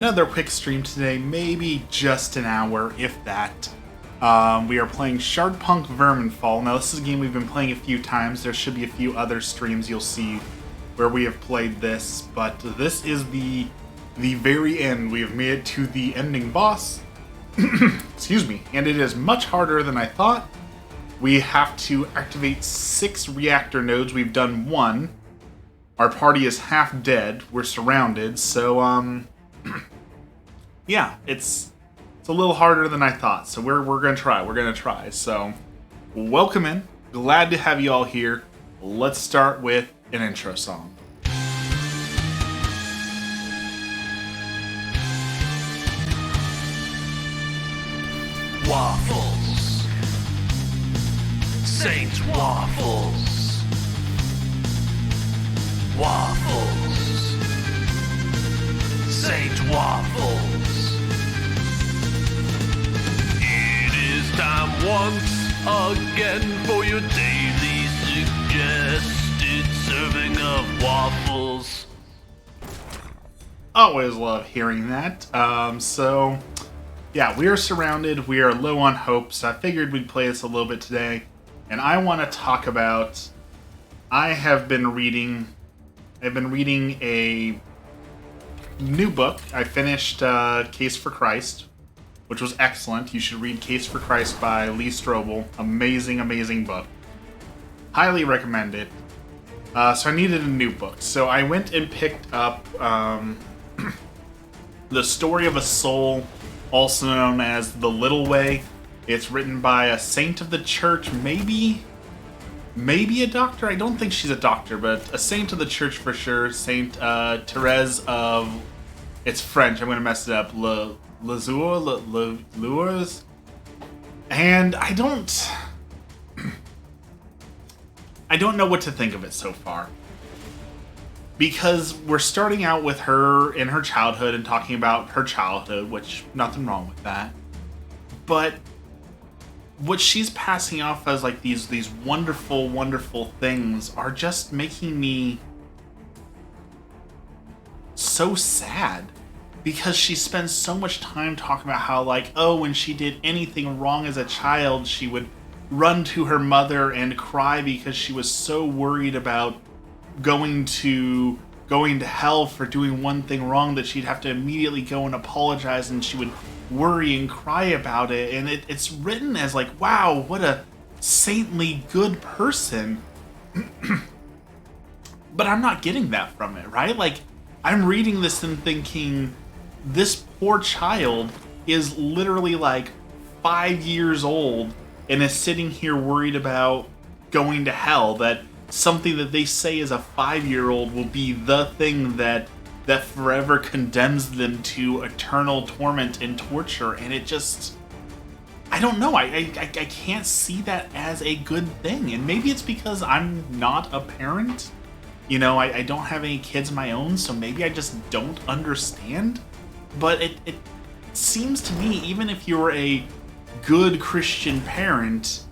Another quick stream today, maybe just an hour, if that. We are playing Shardpunk Verminfall. Now, this is a game we've been playing a few times. There should be a few other streams you'll see where we have played this, but this is the very end. We have made it to the ending boss. Excuse me. And it is much harder than I thought. We have to activate 6 reactor nodes. We've done 1. Our party is half dead. We're surrounded, so, yeah, it's a little harder than I thought, so we're gonna try. So, welcome in. Glad to have you all here. Let's start with an intro song. Waffles, Saint Waffles, Waffles, Saint Waffles. It is time once again for your daily suggested serving of waffles. Always love hearing that. So, yeah, we are surrounded. We are low on hope, so I figured we'd play this a little bit today. And I want to talk about... I've been reading a new book. I finished Case for Christ, which was excellent. You should read Case for Christ by Lee Strobel. Amazing, amazing book. Highly recommend it. So I needed a new book. So I went and picked up The Story of a Soul, also known as The Little Way. It's written by a saint of the church, maybe a doctor. I don't think she's a doctor, but a saint of the church for sure. Saint Therese of... It's French. I'm going to mess it up. Lours. And I don't know what to think of it so far. Because we're starting out with her in her childhood and talking about her childhood, which nothing wrong with that. But what she's passing off as like these wonderful, wonderful things are just making me so sad. Because she spends so much time talking about how, like, oh, when she did anything wrong as a child, she would run to her mother and cry because she was so worried about going to hell for doing one thing wrong that she'd have to immediately go and apologize, and she would worry and cry about it. And it's written as like, wow, what a saintly good person. But I'm not getting that from it, right? Like, I'm reading this and thinking, this poor child is literally like 5 years old and is sitting here worried about going to hell, that something that they say is a 5-year-old will be the thing that forever condemns them to eternal torment and torture. And it just, I don't know, I can't see that as a good thing. And maybe it's because I'm not a parent. You know, I don't have any kids of my own, so maybe I just don't understand. But it seems to me, even if you're a good Christian parent,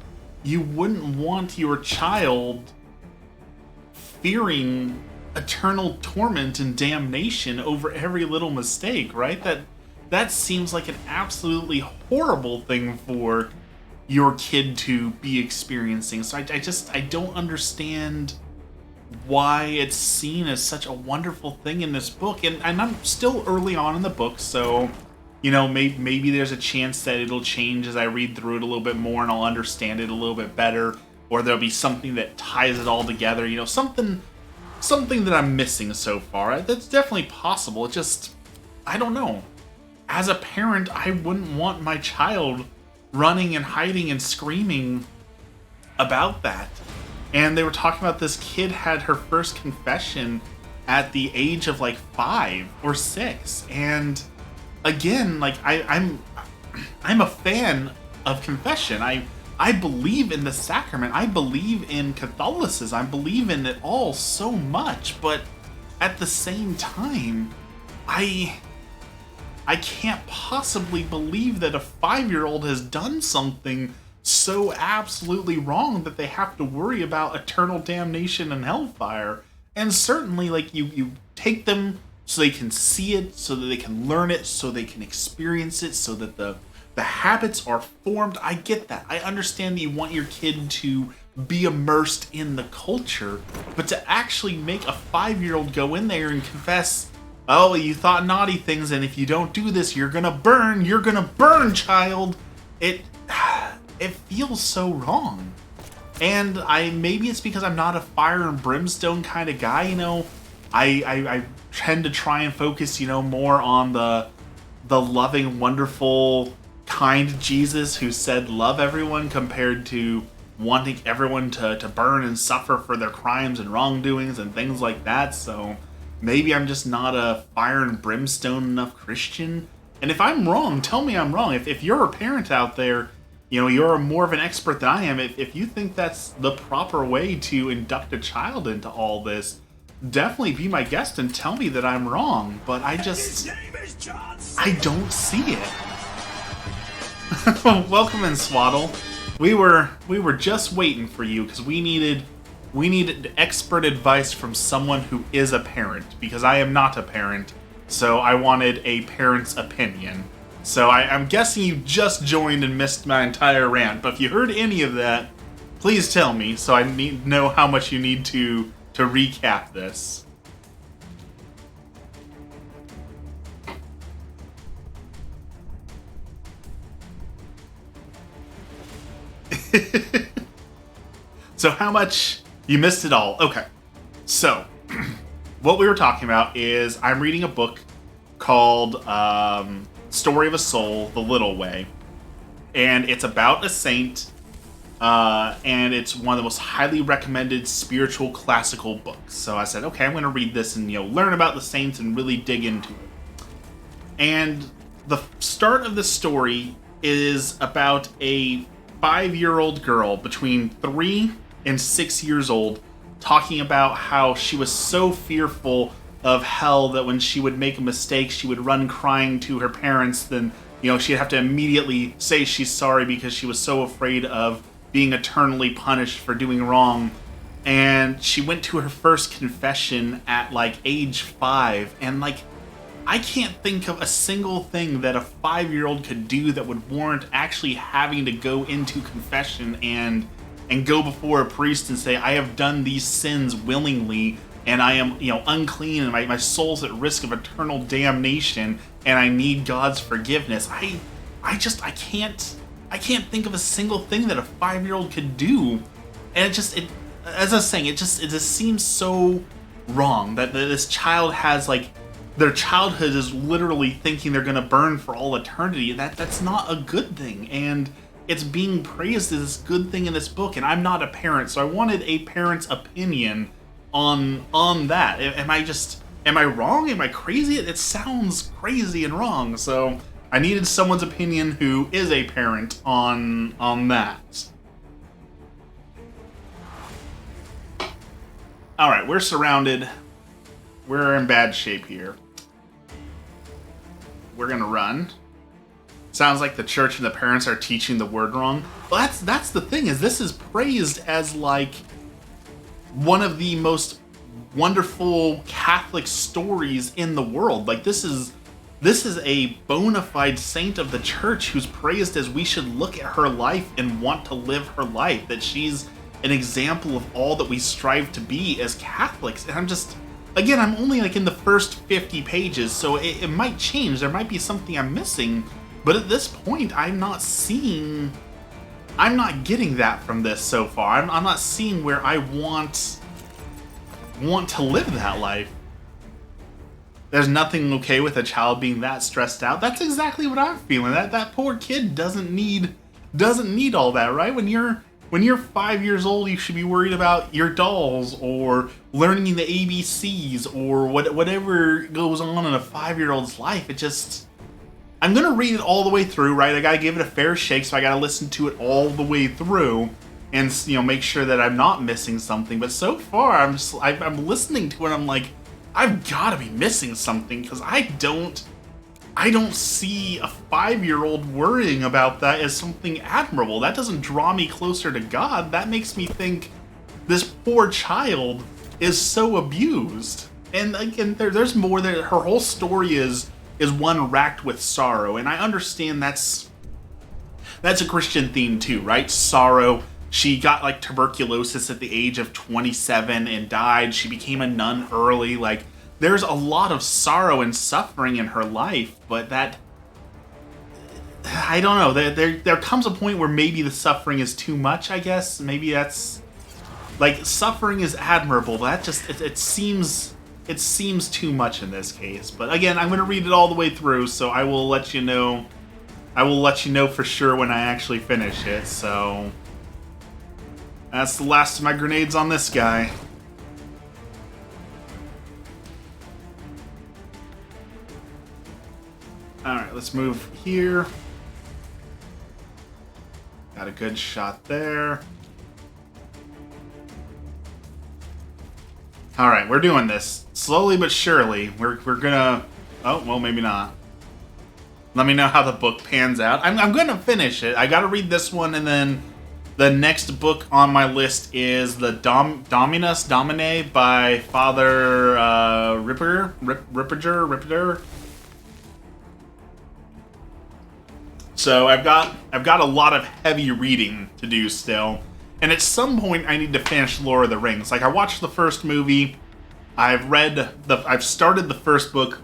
you wouldn't want your child fearing eternal torment and damnation over every little mistake, right? That seems like an absolutely horrible thing for your kid to be experiencing. So I don't understand why it's seen as such a wonderful thing in this book. And I'm still early on in the book, so, you know, maybe there's a chance that it'll change as I read through it a little bit more and I'll understand it a little bit better, or there'll be something that ties it all together, you know, something that I'm missing so far. That's definitely possible. It just, I don't know. As a parent, I wouldn't want my child running and hiding and screaming about that. And they were talking about this kid had her first confession at the age of like 5 or 6. And again, like I'm a fan of confession. I believe in the sacrament. I believe in Catholicism. I believe in it all so much. But at the same time, I can't possibly believe that a 5-year-old has done something so absolutely wrong that they have to worry about eternal damnation and hellfire. And certainly, like, you take them so they can see it, so that they can learn it, so they can experience it, so that the habits are formed. I get that. I understand that you want your kid to be immersed in the culture, but to actually make a 5-year-old go in there and confess, oh, you thought naughty things, and if you don't do this, you're gonna burn, child. It feels so wrong. And maybe it's because I'm not a fire and brimstone kind of guy, you know. I tend to try and focus, you know, more on the loving, wonderful, kind Jesus who said love everyone, compared to wanting everyone to burn and suffer for their crimes and wrongdoings and things like that. So maybe I'm just not a fire and brimstone enough Christian. And if I'm wrong, tell me I'm wrong. If you're a parent out there, you know, you're more of an expert than I am. If you think that's the proper way to induct a child into all this, definitely be my guest and tell me that I'm wrong. But I don't see it. Welcome in, Swaddle. We were just waiting for you because we needed expert advice from someone who is a parent, because I am not a parent, so I wanted a parent's opinion. So I'm guessing you just joined and missed my entire rant, but if you heard any of that, please tell me, so I need to know how much you need to recap this. So how much? You missed it all. Okay. So, what we were talking about is I'm reading a book called Story of a Soul, The Little Way. And it's about a saint, and it's one of the most highly recommended spiritual classical books. So I said, okay, I'm going to read this and, you know, learn about the saints and really dig into it. And the start of the story is about a 5-year-old girl between 3 and 6 years old talking about how she was so fearful of hell that when she would make a mistake, she would run crying to her parents. Then, you know, she'd have to immediately say she's sorry because she was so afraid of being eternally punished for doing wrong. And she went to her first confession at like age 5, and like, I can't think of a single thing that a 5-year-old could do that would warrant actually having to go into confession and go before a priest and say, I have done these sins willingly, and I am, you know, unclean, and my soul's at risk of eternal damnation, and I need God's forgiveness. I can't think of a single thing that a 5-year-old could do. And as I was saying, it just seems so wrong that this child has, like, their childhood is literally thinking they're going to burn for all eternity. That's not a good thing, and it's being praised as this good thing in this book, and I'm not a parent, so I wanted a parent's opinion on that. Am I wrong? Am I crazy? It sounds crazy and wrong, so I needed someone's opinion who is a parent on that. Alright, we're surrounded. We're in bad shape here. We're gonna run. Sounds like the church and the parents are teaching the word wrong. Well, that's the thing, is this is praised as like one of the most wonderful Catholic stories in the world. Like, this is a bona fide saint of the church who's praised as we should look at her life and want to live her life, that she's an example of all that we strive to be as Catholics. And I'm only like in the first 50 pages, so it might change. There might be something I'm missing, but at this point, I'm not getting that from this so far. I'm not seeing where I want to live that life. There's nothing okay with a child being that stressed out. That's exactly what I'm feeling. That poor kid doesn't need all that, right? When you're 5 years old, you should be worried about your dolls or learning the ABCs or whatever goes on in a 5-year-old's life. I'm gonna read it all the way through, right? I gotta give it a fair shake, so I gotta listen to it all the way through and, you know, make sure that I'm not missing something. But so far, I'm listening to it, I'm like, I've gotta be missing something, because I don't see a 5-year-old worrying about that as something admirable. That doesn't draw me closer to God. That makes me think this poor child is so abused. And again, there's more there. Her whole story is one racked with sorrow, and I understand that's a Christian theme too, right? Sorrow. She got like tuberculosis at the age of 27 and died. She became a nun early. Like, there's a lot of sorrow and suffering in her life, but that, I don't know. There comes a point where maybe the suffering is too much, I guess. Maybe that's, like, suffering is admirable, but that just, it seems too much in this case. But again, I'm going to read it all the way through, so I will let you know. I will let you know for sure when I actually finish it, so that's the last of my grenades on this guy. Alright, let's move here. Got a good shot there. Alright, we're doing this. Slowly but surely. We're gonna... Oh, well, maybe not. Let me know how the book pans out. I'm gonna finish it. I gotta read this one, and then the next book on my list is the Dominus Domine by Father Ripperger. So I've got a lot of heavy reading to do still, and at some point I need to finish Lord of the Rings. Like, I watched the first movie, I've started the first book.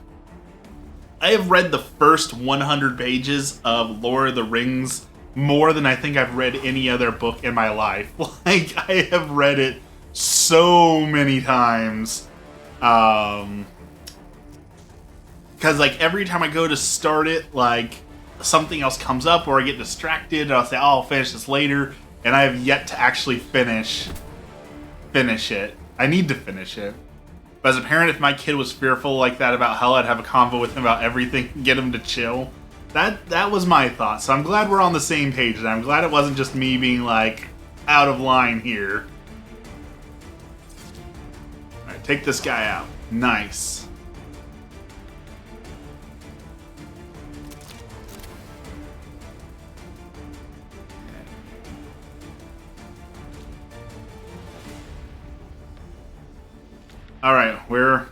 I have read the first 100 pages of Lord of the Rings more than I think I've read any other book in my life. Like, I have read it so many times. Because, like, every time I go to start it, like, something else comes up or I get distracted and I'll say, oh, I'll finish this later. And I have yet to actually finish it. I need to finish it. But as a parent, if my kid was fearful like that about hell, I'd have a convo with him about everything and get him to chill. That was my thought. So I'm glad we're on the same page, and I'm glad it wasn't just me being, like, out of line here. Alright, take this guy out. Nice. Alright, we're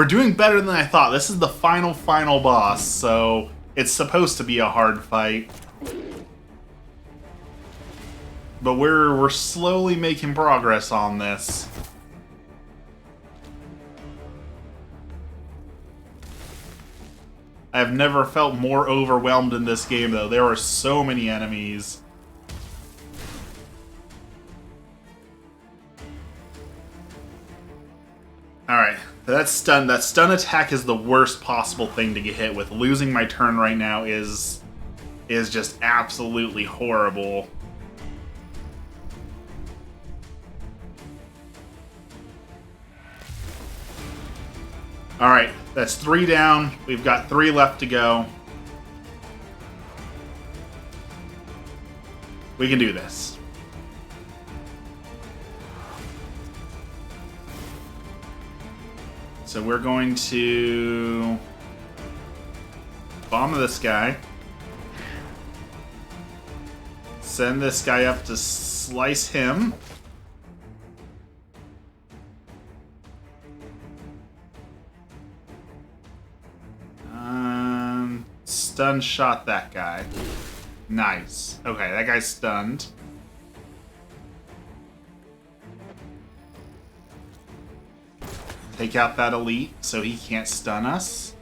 doing better than I thought. This is the final boss, so it's supposed to be a hard fight. But we're slowly making progress on this. I've never felt more overwhelmed in this game, though. There are so many enemies. Alright, that stun attack is the worst possible thing to get hit with. Losing my turn right now is just absolutely horrible. Alright, that's 3 down. We've got 3 left to go. We can do this. So we're going to bomb this guy. Send this guy up to slice him. Stun shot that guy. Nice. Okay, that guy's stunned. Take out that elite so he can't stun us.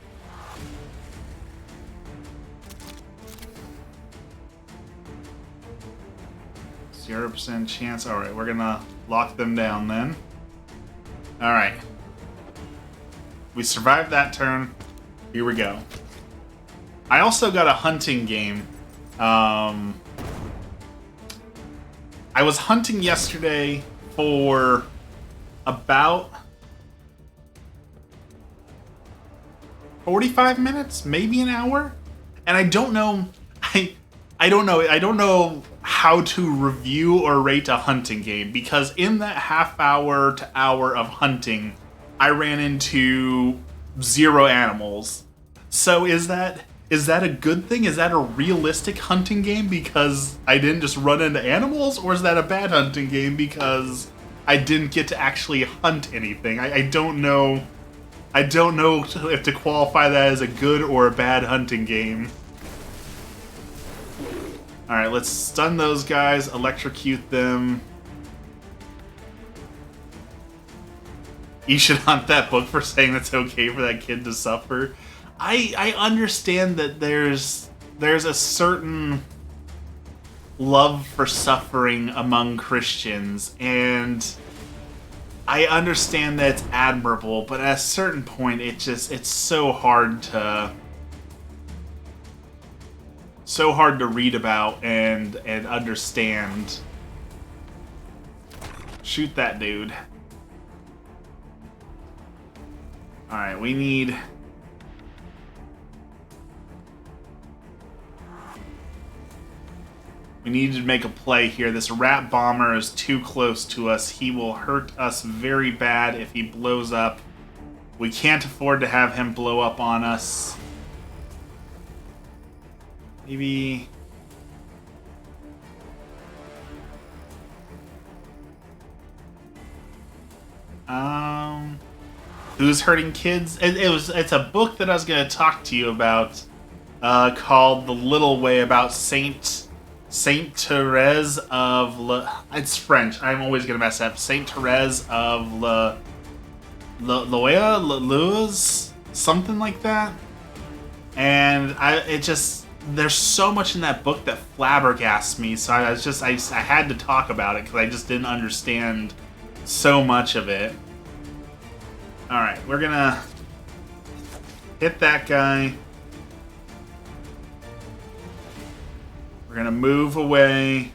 %0 chance. Alright, we're gonna lock them down then. Alright. We survived that turn. Here we go. I also got a hunting game. I was hunting yesterday for about 45 minutes, maybe an hour, and I don't know. I don't know how to review or rate a hunting game, because in that half hour to hour of hunting, I ran into 0 animals. So is that a good thing? Is that a realistic hunting game because I didn't just run into animals, or is that a bad hunting game because I didn't get to actually hunt anything? I don't know I don't know if to qualify that as a good or a bad hunting game. Alright, let's stun those guys, electrocute them. You should hunt that book for saying it's okay for that kid to suffer. I understand that there's a certain love for suffering among Christians, and I understand that it's admirable, but at a certain point it's so hard to read about and understand. Shoot that dude. Alright, we need to make a play here. This rat bomber is too close to us. He will hurt us very bad if he blows up. We can't afford to have him blow up on us. Maybe... Who's hurting kids? It's a book that I was going to talk to you about, called The Little Way, about Saint Therese of it's French. I'm always going to mess up. Saint Therese of Lisieux, something like that. And there's so much in that book that flabbergasts me. So I had to talk about it because I just didn't understand so much of it. Alright, we're gonna hit that guy. We're gonna move away.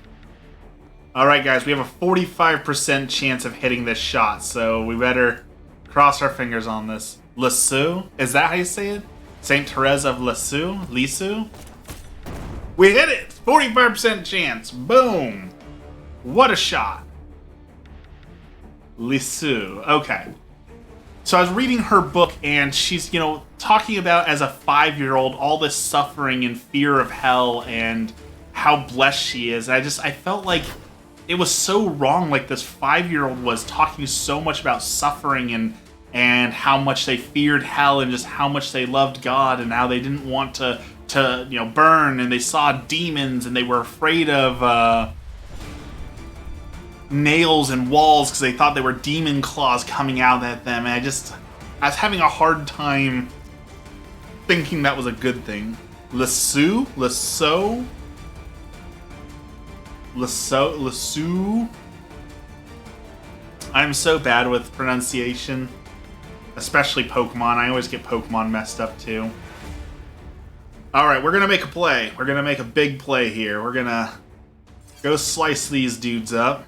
Alright guys, we have a 45% chance of hitting this shot, so we better cross our fingers on this. Lisieux? Is that how you say it? Saint Therese of Lisieux? Lisieux? We hit it! 45% chance. Boom! What a shot. Lisieux. Okay. So I was reading her book, and she's, talking about, as a 5-year-old, all this suffering and fear of hell and how blessed she is. And I felt like it was so wrong. Like, this 5-year-old was talking so much about suffering and how much they feared hell and just how much they loved God and how they didn't want to burn, and they saw demons and they were afraid of nails and walls because they thought they were demon claws coming out at them, and I was having a hard time thinking that was a good thing. Lisieux? I'm so bad with pronunciation, especially Pokemon. I always get Pokemon messed up too. Alright, we're gonna make a play. We're gonna make a big play here. We're gonna go slice these dudes up.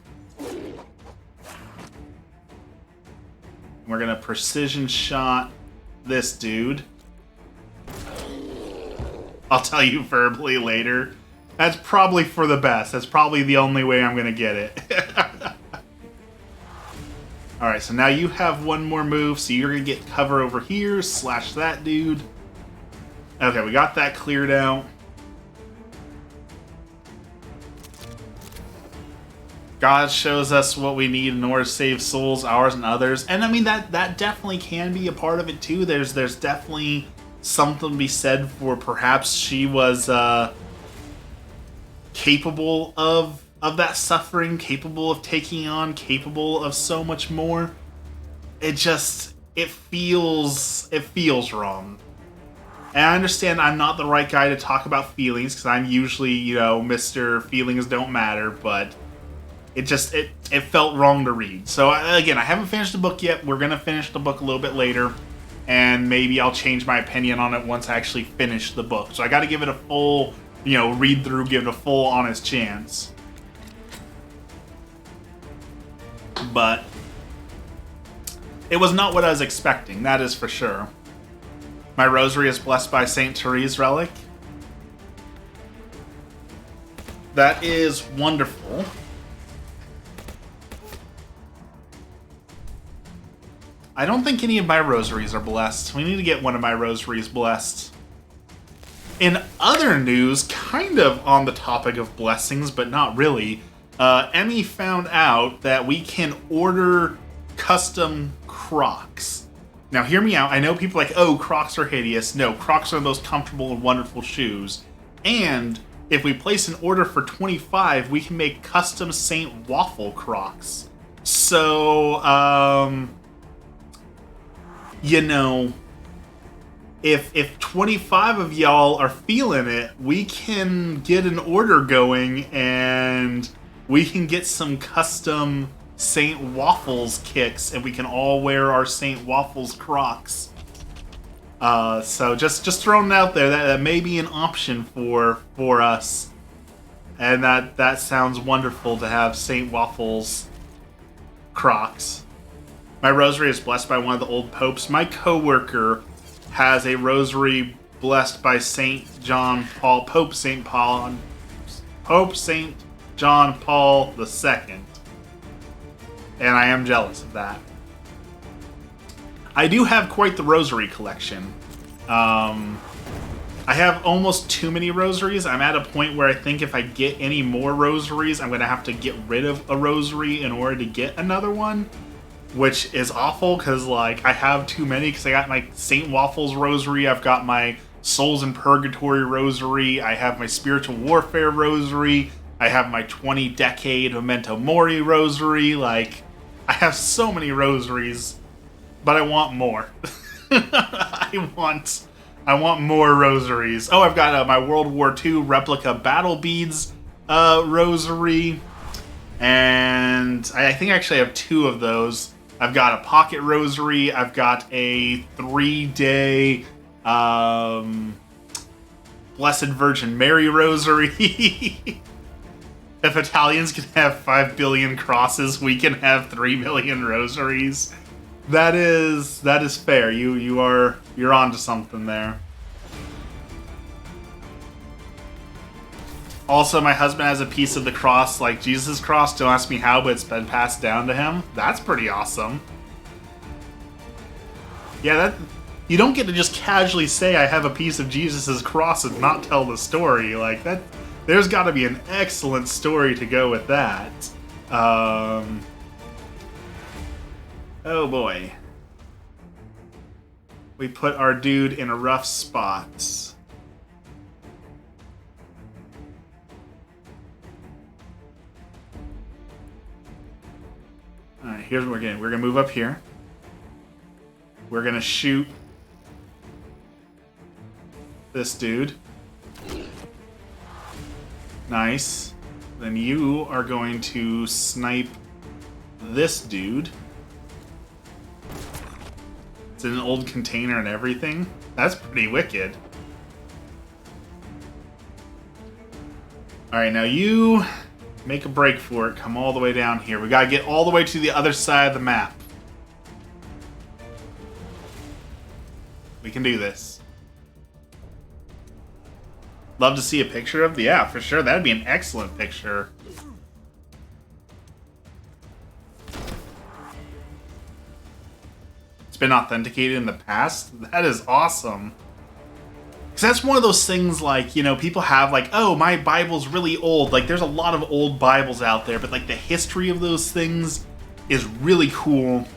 We're gonna precision shot this dude. I'll tell you verbally later. That's probably for the best. That's probably the only way I'm gonna get it. Alright, so now you have one more move, so you're gonna get cover over here, slash that dude. Okay, we got that cleared out. God shows us what we need in order to save souls, ours and others. And I mean, that definitely can be a part of it too. There's definitely something to be said for perhaps she was capable of that suffering, capable of taking on, capable of so much more. It feels wrong. And I understand I'm not the right guy to talk about feelings, because I'm usually, Mr. Feelings Don't Matter, but it felt wrong to read. So, again, I haven't finished the book yet. We're going to finish the book a little bit later, and maybe I'll change my opinion on it once I actually finish the book. So I got to give it a full, read through, give it a full honest chance. But it was not what I was expecting, that is for sure. My rosary is blessed by Saint Therese relic. That is wonderful. I don't think any of my rosaries are blessed. We need to get one of my rosaries blessed. In other news, kind of on the topic of blessings, but not really, Emmy found out that we can order custom Crocs. Now, hear me out. I know people are like, oh, Crocs are hideous. No, Crocs are the most comfortable and wonderful shoes. And if we place an order for 25, we can make custom Saint Waffle Crocs. So, you know, if 25 of y'all are feeling it, we can get an order going and we can get some custom Saint Waffles kicks, and we can all wear our Saint Waffles Crocs. So just throwing it out there, that may be an option for us, and that sounds wonderful to have Saint Waffles Crocs. My rosary is blessed by one of the old popes. My coworker has a rosary blessed by Saint John Paul, Pope Saint John Paul II. And I am jealous of that. I do have quite the rosary collection. I have almost too many rosaries. I'm at a point where I think if I get any more rosaries, I'm going to have to get rid of a rosary in order to get another one. Which is awful, because like I have too many, because I got my Saint Waffles rosary, I've got my Souls in Purgatory rosary, I have my Spiritual Warfare rosary, I have my 20-decade Memento Mori rosary. Like, I have so many rosaries, but I want more. I want more rosaries. Oh, I've got my World War II replica battle beads rosary, and I think I actually have 2 of those. I've got a pocket rosary. I've got a 3-day Blessed Virgin Mary rosary. If Italians can have 5 billion crosses, we can have 3 million rosaries. That is fair. You're onto something there. Also, my husband has a piece of the cross, like Jesus' cross. Don't ask me how, but it's been passed down to him. That's pretty awesome. Yeah, you don't get to just casually say I have a piece of Jesus' cross and not tell the story. Like that, there's got to be an excellent story to go with that. Oh boy. We put our dude in a rough spot. Alright, here's what we're getting. We're going to move up here. We're going to shoot this dude. Nice. Then you are going to snipe this dude. It's in an old container and everything. That's pretty wicked. Alright, now you make a break for it. Come all the way down here. We gotta get all the way to the other side of the map. We can do this. Love to see a picture of? Yeah, for sure. That'd be an excellent picture. It's been authenticated in the past? That is awesome. Because that's one of those things, like, you know, people have, like, oh, my Bible's really old. Like, there's a lot of old Bibles out there, but, like, the history of those things is really cool.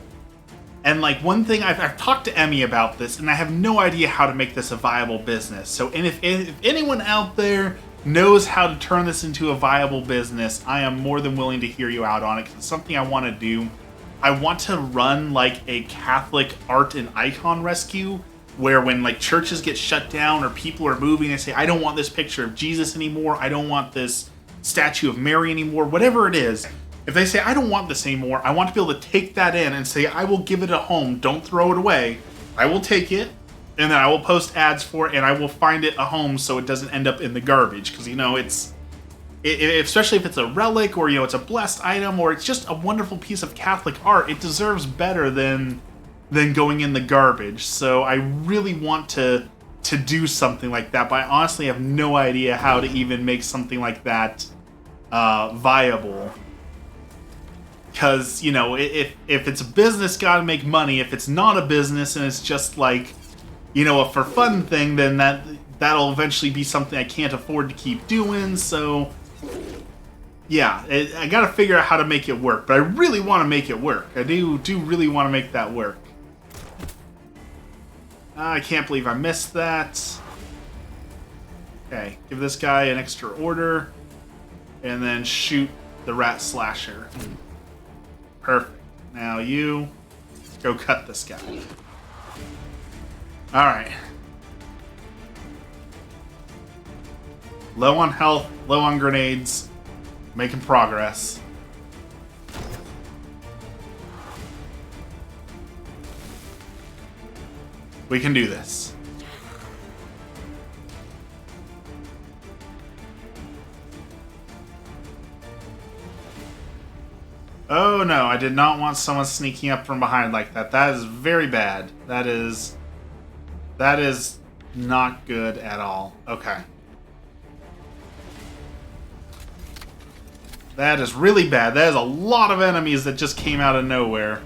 And, like, one thing, I've talked to Emmy about this, and I have no idea how to make this a viable business. So, and if anyone out there knows how to turn this into a viable business, I am more than willing to hear you out on it, because it's something I want to do. I want to run, like, a Catholic art and icon rescue, where when, like, churches get shut down or people are moving, they say, I don't want this picture of Jesus anymore, I don't want this statue of Mary anymore, whatever it is. If they say, I don't want this anymore, I want to be able to take that in and say, I will give it a home, don't throw it away. I will take it, and then I will post ads for it, and I will find it a home so it doesn't end up in the garbage. Because, you know, especially if it's a relic, or, you know, it's a blessed item, or it's just a wonderful piece of Catholic art, it deserves better than going in the garbage. So I really want to do something like that, but I honestly have no idea how to even make something like that viable. Because, you know, if it's a business, gotta make money. If it's not a business and it's just like, you know, a for fun thing, then that'll eventually be something I can't afford to keep doing. So yeah, I gotta figure out how to make it work, but I really want to make it work. I do really want to make that work. I can't believe I missed that. Okay, give this guy an extra order. And then shoot the rat slasher. Perfect. Now you go cut this guy. Alright. Low on health, low on grenades. Making progress. We can do this. Oh no, I did not want someone sneaking up from behind like that. That is very bad. That is not good at all. Okay. That is really bad. That is a lot of enemies that just came out of nowhere.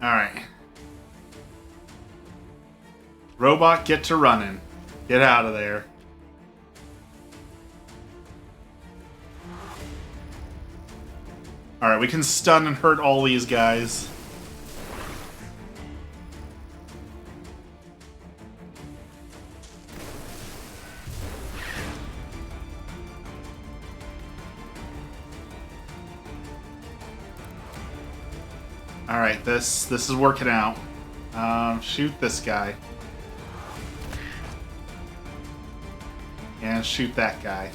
Alright. Robot, get to running. Get out of there. Alright, we can stun and hurt all these guys. Alright, this is working out. Shoot this guy. And shoot that guy.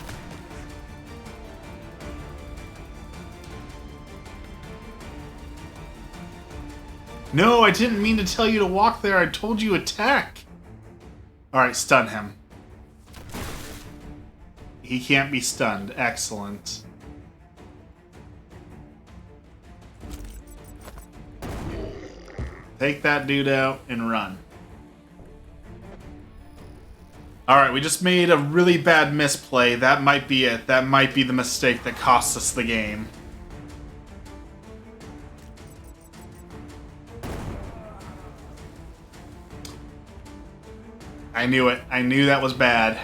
No, I didn't mean to tell you to walk there. I told you attack. Alright, stun him. He can't be stunned. Excellent. Take that dude out and run. Alright, we just made a really bad misplay. That might be it. That might be the mistake that cost us the game. I knew it. I knew that was bad.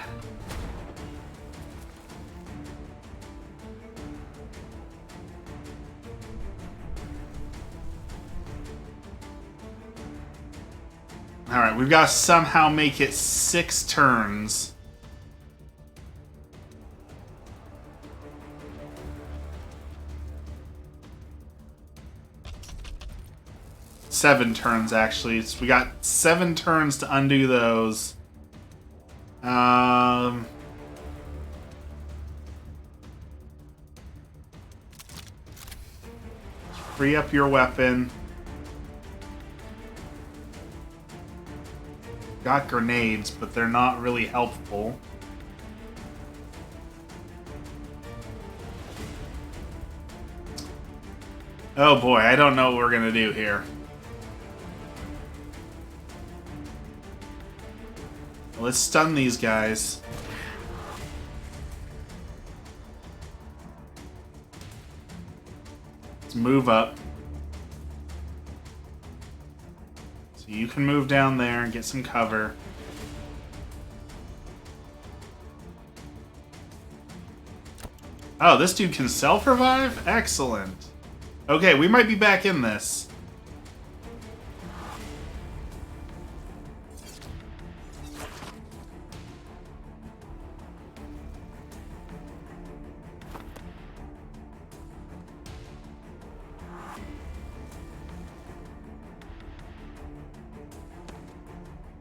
Alright, we've got to somehow make it 6 turns. Seven turns, actually. So we got 7 turns to undo those. Free up your weapon. Got grenades, but they're not really helpful. Oh boy, I don't know what we're gonna do here. Let's stun these guys. Let's move up. So you can move down there and get some cover. Oh, this dude can self-revive? Excellent. Okay, we might be back in this.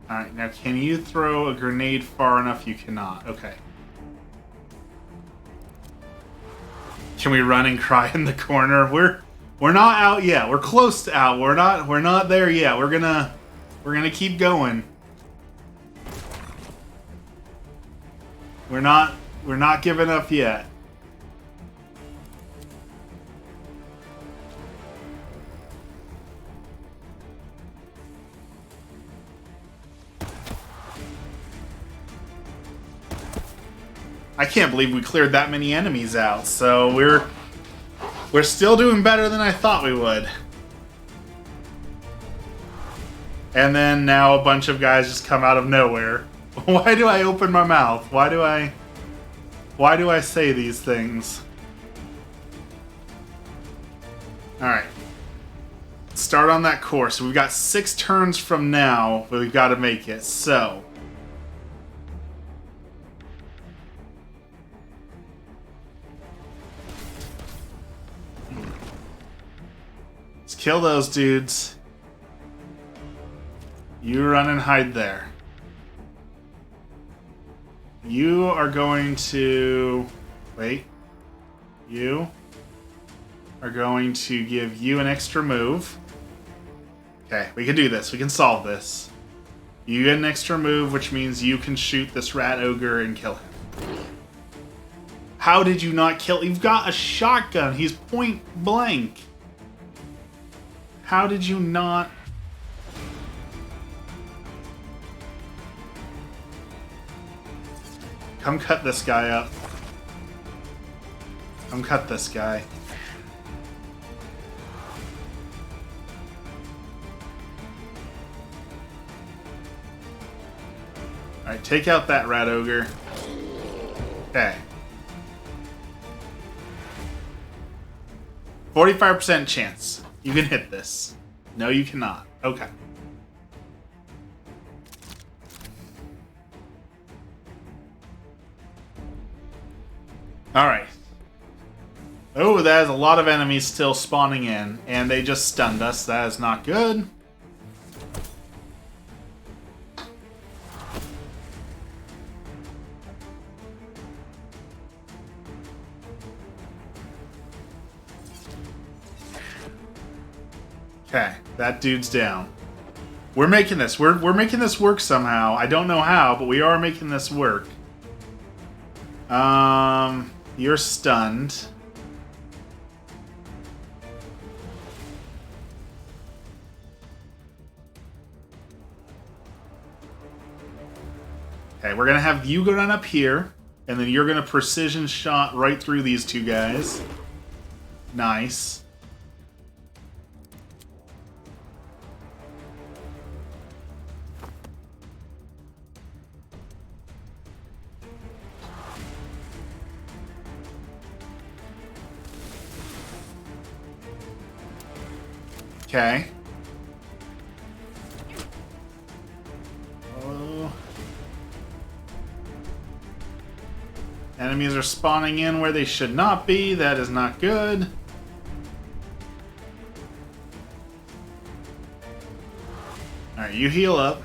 Alright, now can you throw a grenade far enough? You cannot. Okay. Can we run and cry in the corner? We're not out yet. We're close to out. We're not there yet. We're gonna keep going. We're not giving up yet. I can't believe we cleared that many enemies out, so we're still doing better than I thought we would. And then now a bunch of guys just come out of nowhere. Why do I open my mouth? Why do I say these things? Alright. Start on that course. We've got 6 turns from now, but we've got to make it. So... let's kill those dudes. You run and hide there. You are going to... wait. You are going to give you an extra move. Okay, we can do this. We can solve this. You get an extra move, which means you can shoot this rat ogre and kill him. How did you not kill? You've got a shotgun. He's point blank. How did you not? Come cut this guy up. Come cut this guy. Alright, take out that rat ogre. Okay. 45% chance. You can hit this. No, you cannot. Okay. Alright. Oh, that is a lot of enemies still spawning in, and they just stunned us. That is not good. Okay, that dude's down. We're making this. We're making this work somehow. I don't know how, but we are making this work. You're stunned. Okay, we're gonna have you go run up here, and then you're gonna precision shot right through these two guys. Nice. Okay. Oh. Enemies are spawning in where they should not be. That is not good. Alright, you heal up.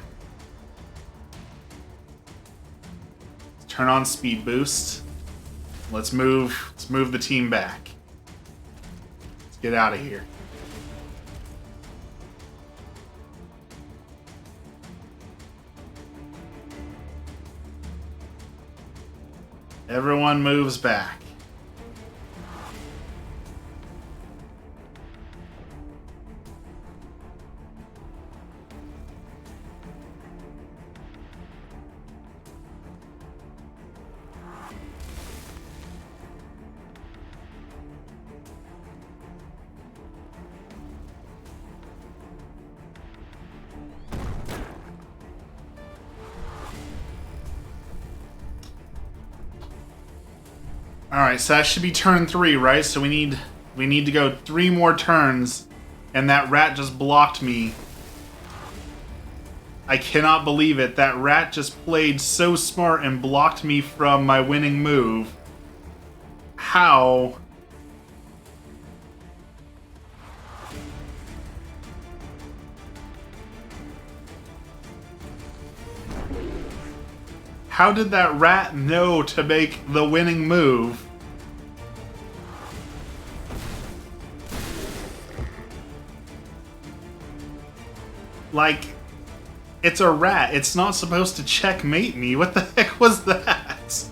Turn on speed boost. Let's move the team back. Let's get out of here. Everyone moves back. Alright, so that should be turn 3, right? So we need to go 3 more turns, and that rat just blocked me. I cannot believe it. That rat just played so smart and blocked me from my winning move. How? How did that rat know to make the winning move? Like, it's a rat. It's not supposed to checkmate me. What the heck was that?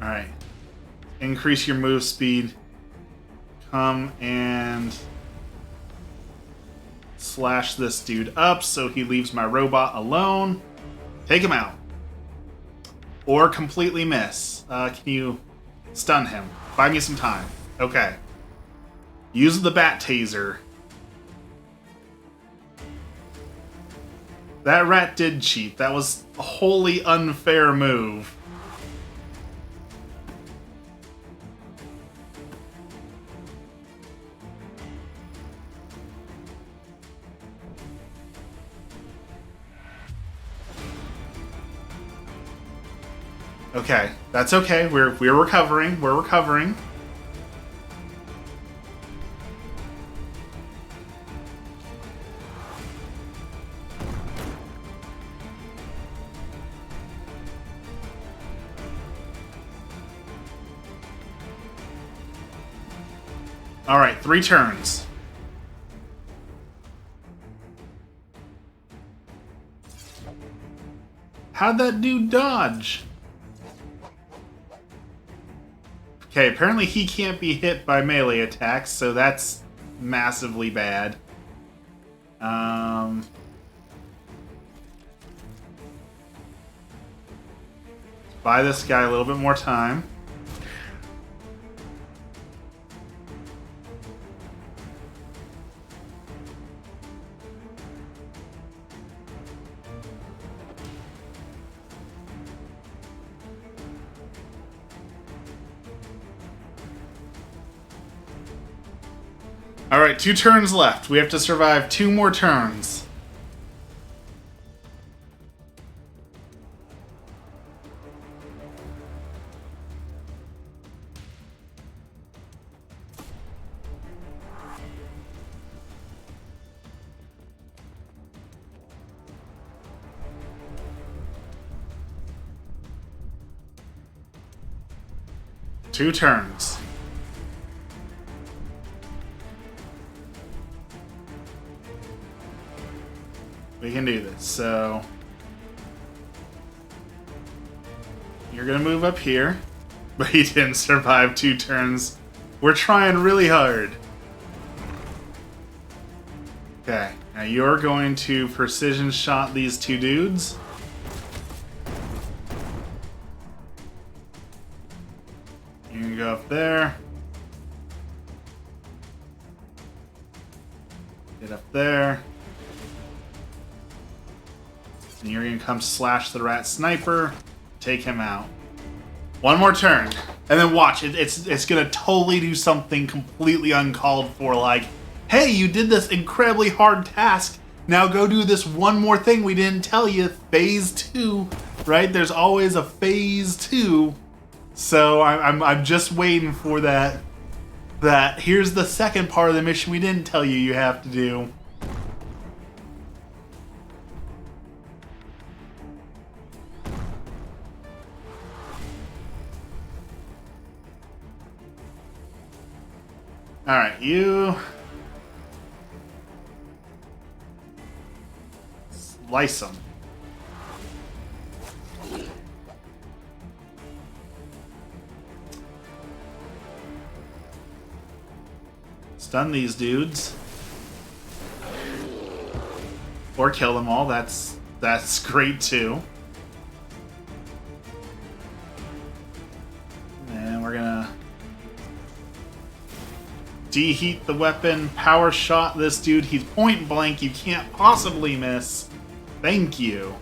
Alright. Increase your move speed. Come and slash this dude up so he leaves my robot alone. Take him out. Or completely miss. Can you stun him? Buy me some time. Okay. Use the bat taser. That rat did cheat. That was a wholly unfair move. Okay, that's okay. We're recovering. We're recovering. All right, 3 turns. How'd that dude dodge? Okay, apparently he can't be hit by melee attacks, so that's massively bad. Buy this guy a little bit more time. Alright, 2 turns left. We have to survive 2 more turns. Two turns. We can do this. So you're gonna move up here, but he didn't survive 2 turns. We're trying really hard. Okay, now you're going to precision shot these 2 dudes. You can go up there. Get up there. And you're gonna come slash the rat sniper, take him out. 1 more turn, and then watch it. It's gonna totally do something completely uncalled for, like, hey, you did this incredibly hard task. Now go do this 1 more thing we didn't tell you. Phase 2, right? There's always a phase 2. So I'm just waiting for that. Here's the second part of the mission we didn't tell you have to do. Alright, you... slice them. Stun these dudes. Or kill them all, that's great too. And we're gonna deheat the weapon, power shot this dude. He's point blank, you can't possibly miss. Thank you.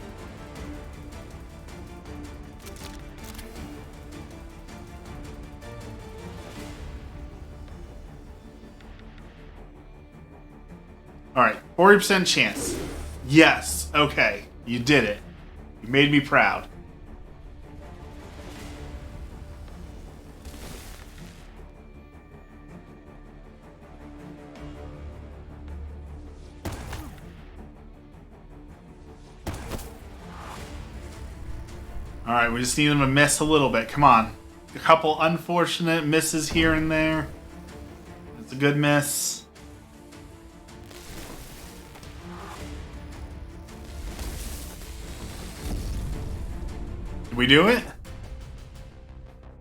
Alright, 40% chance. Yes, okay. You did it. You made me proud. Alright, we just need him to miss a little bit. Come on. A couple unfortunate misses here and there. It's a good miss. Did we do it?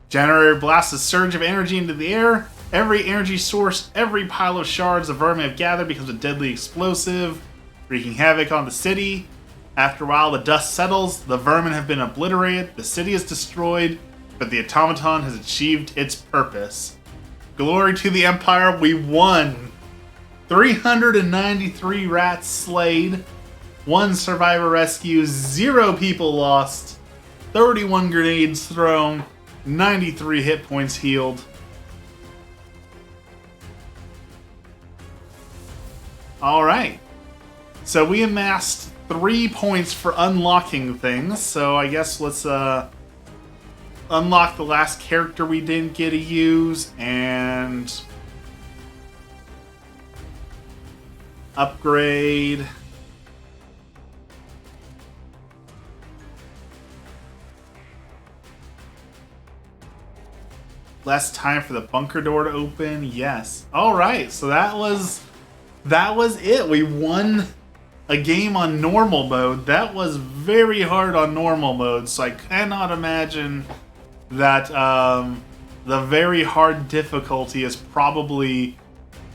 Generator blasts a surge of energy into the air. Every energy source, every pile of shards the vermin have gathered becomes a deadly explosive, wreaking havoc on the city. After a while, the dust settles, the vermin have been obliterated, the city is destroyed, but the automaton has achieved its purpose. Glory to the Empire, we won! 393 rats slayed, 1 survivor rescue, 0 people lost, 31 grenades thrown, 93 hit points healed. Alright. So we amassed 3 points for unlocking things, so I guess let's unlock the last character we didn't get to use, and upgrade. Less time for the bunker door to open. Yes. All right. So that was it. We won a game on normal mode. That was very hard on normal mode. So I cannot imagine that the very hard difficulty is probably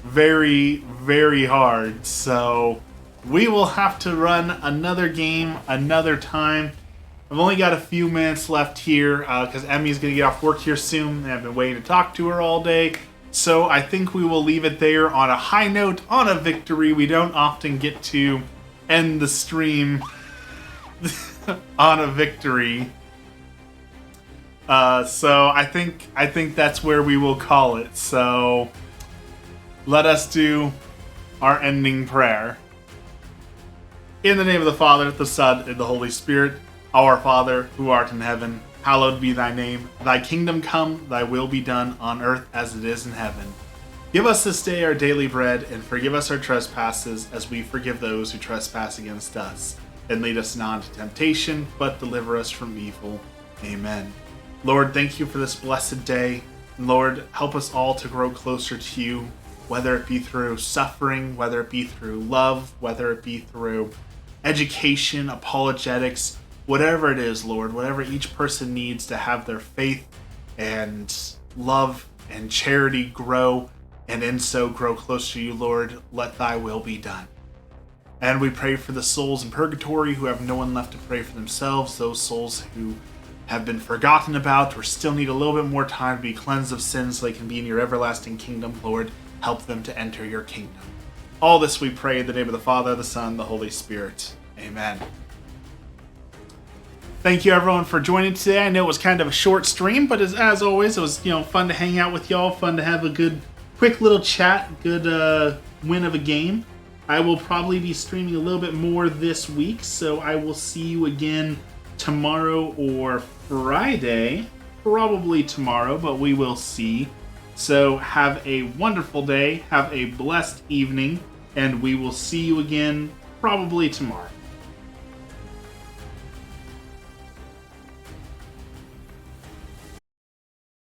very, very hard. So we will have to run another game another time. I've only got a few minutes left here because Emmy's going to get off work here soon, and I've been waiting to talk to her all day. So I think we will leave it there on a high note, on a victory. We don't often get to end the stream on a victory. So I think that's where we will call it. So let us do our ending prayer. In the name of the Father, the Son, and the Holy Spirit. Our Father, who art in heaven, hallowed be thy name. Thy kingdom come, thy will be done on earth as it is in heaven. Give us this day our daily bread, and forgive us our trespasses, as we forgive those who trespass against us. And lead us not into temptation, but deliver us from evil. Amen. Lord, thank you for this blessed day. Lord, help us all to grow closer to you, whether it be through suffering, whether it be through love, whether it be through education, apologetics, whatever it is, Lord, whatever each person needs to have their faith and love and charity grow, and in so grow closer to you, Lord, let thy will be done. And we pray for the souls in purgatory who have no one left to pray for themselves, those souls who have been forgotten about or still need a little bit more time to be cleansed of sins so they can be in your everlasting kingdom. Lord, help them to enter your kingdom. All this we pray in the name of the Father, the Son, the Holy Spirit. Amen. Thank you everyone for joining today. I know it was kind of a short stream, but as always, it was fun to hang out with y'all, fun to have a good, quick little chat, good win of a game. I will probably be streaming a little bit more this week, so I will see you again tomorrow or Friday. Probably tomorrow, but we will see. So have a wonderful day, have a blessed evening, and we will see you again probably tomorrow.